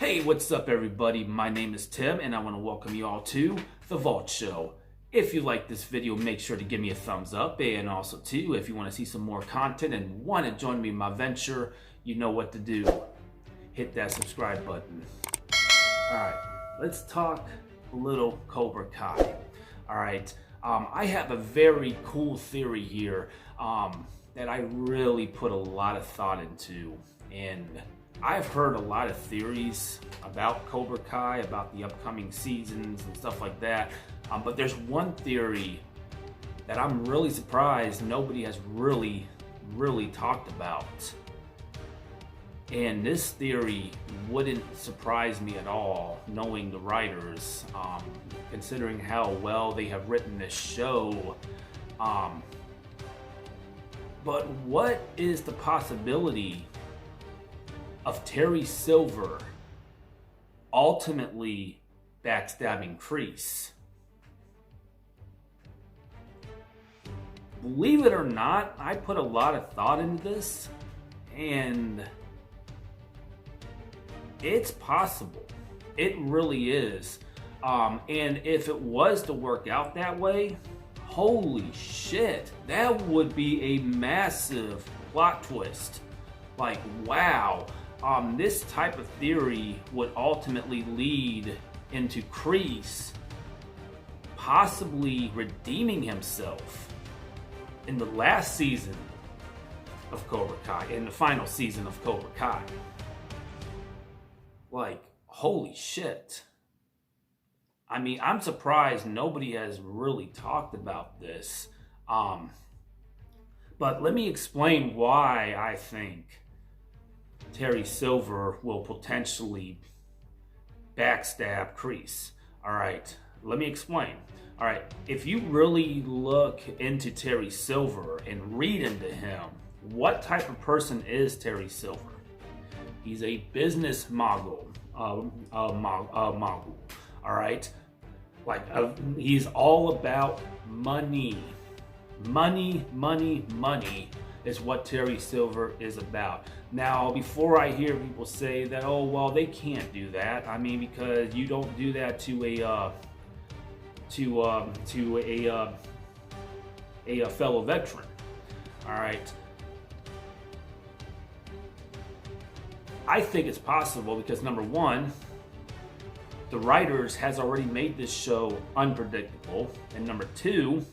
Hey, what's up everybody? My name is Tim and I want to welcome you all to The Vault Show. If you like this video, make sure to give me a thumbs up, and also too, if you want to see some more content and want to join me in my venture, you know what to do. Hit that subscribe button. Alright, let's talk a little Cobra Kai. Alright, I have a very cool theory here that I really put a lot of thought into, and I've heard a lot of theories about Cobra Kai, about the upcoming seasons and stuff like that. But there's one theory that I'm really surprised nobody has really talked about. And this theory wouldn't surprise me at all, knowing the writers, considering how well they have written this show. But what is the possibility of Terry Silver ultimately backstabbing Kreese? Believe it or not, I put a lot of thought into this, and it's possible. It really is. And if it was to work out that way, holy shit, that would be a massive plot twist. Like, wow. This type of theory would ultimately lead into Kreese possibly redeeming himself in the last season of Cobra Kai, in the final season of Cobra Kai. Like, holy shit. I mean, I'm surprised nobody has really talked about this. But let me explain why I think Terry Silver will potentially backstab Kreese. Alright, let me explain. Alright, if you really look into Terry Silver and read into him, what type of person is Terry Silver? He's a business mogul. Alright? He's all about money. Money is what Terry Silver is about. Now, before I hear people say that, oh, well, they can't do that. I mean, because you don't do that to a fellow veteran. All right. I think it's possible because, number one, the writers has already made this show unpredictable, and number two,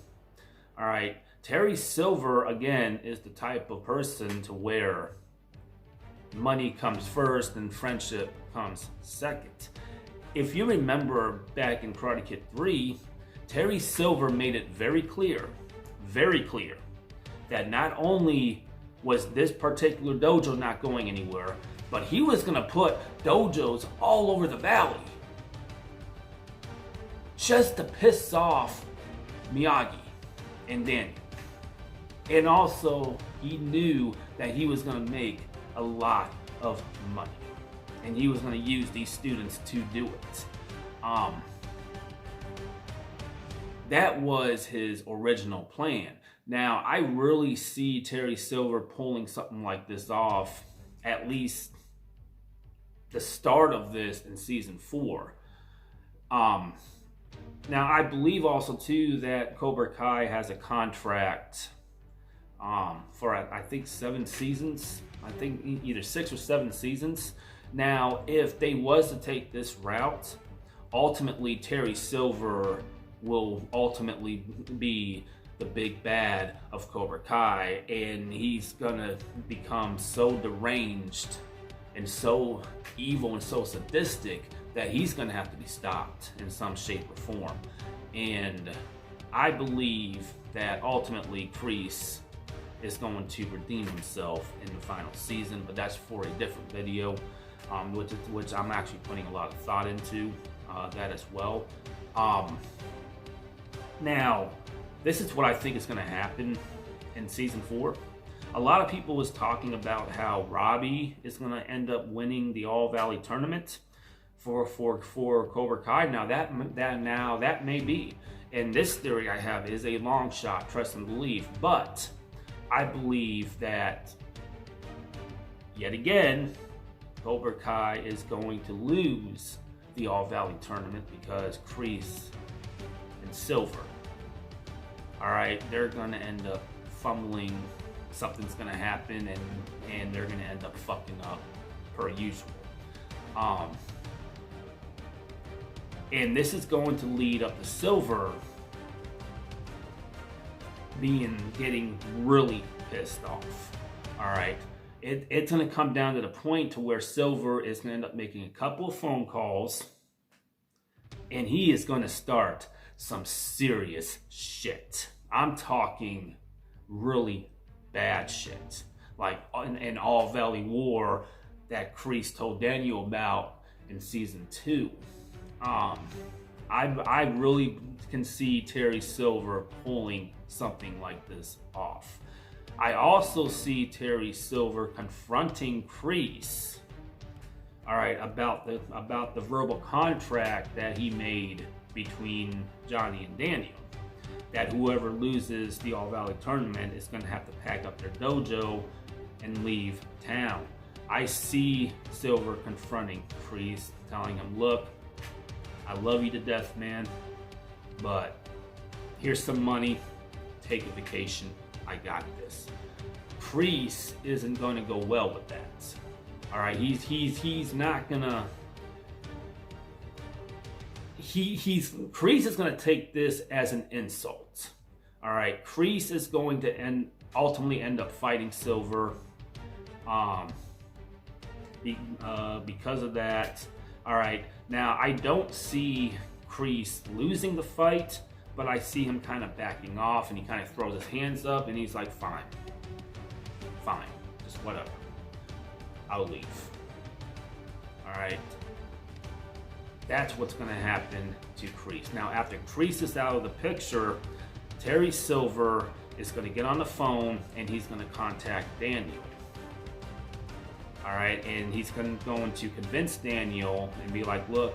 all right, Terry Silver, again, is the type of person to where money comes first and friendship comes second. If you remember back in Karate Kid 3, Terry Silver made it very clear, that not only was this particular dojo not going anywhere, but he was going to put dojos all over the valley just to piss off Miyagi and Danny. And also, he knew that he was going to make a lot of money, and he was going to use these students to do it. That was his original plan. Now, I really see Terry Silver pulling something like this off, at least the start of this in season 4. Now, I believe also too that Cobra Kai has a contract for I think 7 seasons. I think either 6 or 7 seasons. Now, if they was to take this route, ultimately Terry Silver will ultimately be the big bad of Cobra Kai, and he's gonna become so deranged and so evil and so sadistic that he's gonna have to be stopped in some shape or form. And I believe that ultimately Kreese is going to redeem himself in the final season, but that's for a different video, which I'm actually putting a lot of thought into that as well. Now, this is what I think is going to happen in season 4. A lot of people was talking about how Robbie is going to end up winning the All Valley tournament for Cobra Kai. Now that may be, and this theory I have is a long shot, trust and believe, but I believe that yet again Cobra Kai is going to lose the All Valley tournament because Kreese and Silver, all right, they're going to end up fumbling. Something's going to happen, and they're going to end up fucking up per usual. And this is going to lead up to Silver getting really pissed off. All right, it's going to come down to the point to where Silver is going to end up making a couple of phone calls, and he is going to start some serious shit. I'm talking really bad shit, like an All Valley War that Kreese told Daniel about in season 2. I really can see Terry Silver pulling something like this off. I also see Terry Silver confronting Kreese, all right, about the verbal contract that he made between Johnny and Daniel, that whoever loses the All Valley tournament is going to have to pack up their dojo and leave town. I see Silver confronting Kreese, telling him, look, I love you to death, man, but here's some money, take a vacation, I got this. Kreese isn't going to go well with that. All right, he's not gonna. Kreese is gonna take this as an insult. All right, Kreese is going to ultimately end up fighting Silver. Because of that. All right, now I don't see Kreese losing the fight, but I see him kind of backing off, and he kind of throws his hands up, and he's like, fine, just whatever, I'll leave. All right, that's what's going to happen to Kreese. Now, after Kreese is out of the picture, Terry Silver is going to get on the phone, and he's going to contact Daniel. All right, and he's going to convince Daniel and be like, look,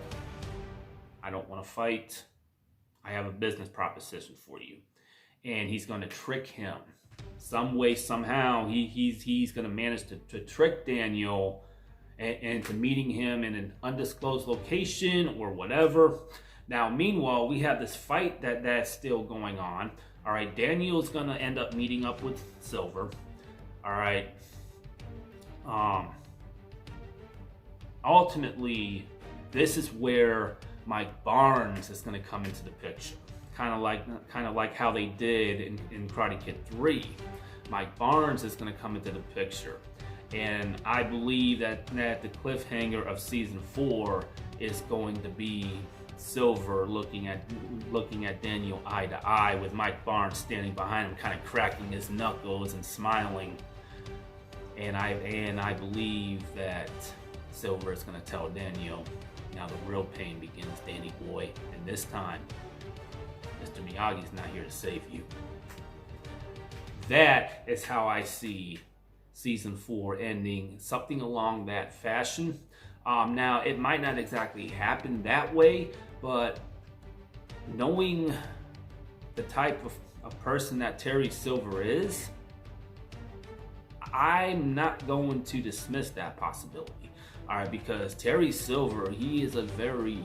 I don't want to fight. I have a business proposition for you. And he's going to trick him. Some way, somehow, he's going to manage to trick Daniel into meeting him in an undisclosed location or whatever. Now, meanwhile, we have this fight that's still going on. All right, Daniel's going to end up meeting up with Silver. All right. Ultimately, this is where Mike Barnes is going to come into the picture, kind of like how they did in Karate Kid 3. Mike Barnes is going to come into the picture, and I believe that the cliffhanger of season 4 is going to be Silver looking at Daniel eye to eye, with Mike Barnes standing behind him, kind of cracking his knuckles and smiling. And I believe that Silver is going to tell Daniel, now the real pain begins, Danny boy, and this time, Mr. Miyagi's not here to save you. That is how I see season 4 ending, something along that fashion. Now, it might not exactly happen that way, but knowing the type of person that Terry Silver is, I'm not going to dismiss that possibility. All right, because Terry Silver, he is a very,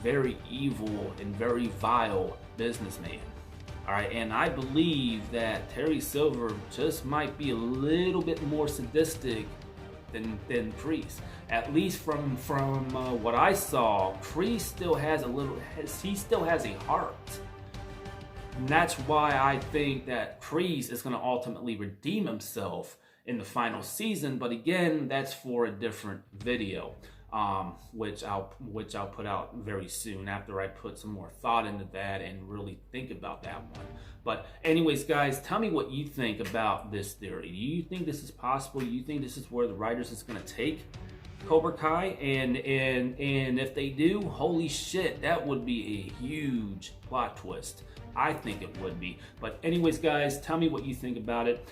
very evil and very vile businessman. All right, and I believe that Terry Silver just might be a little bit more sadistic than Kreese. At least from what I saw, Kreese still has he still has a heart. And that's why I think that Kreese is going to ultimately redeem himself in the final season. But again, that's for a different video, which I'll put out very soon after I put some more thought into that and really think about that one. But anyways, guys, tell me what you think about this theory. Do you think this is possible? Do you think this is where the writers is going to take Cobra Kai? And if they do, holy shit, that would be a huge plot twist. I think it would be. But anyways, guys, tell me what you think about it.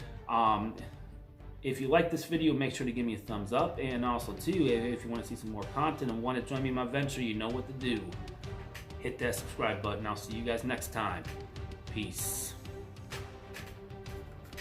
If you like this video, make sure to give me a thumbs up. And also, too, if you want to see some more content and want to join me in my venture, you know what to do. Hit that subscribe button. I'll see you guys next time. Peace.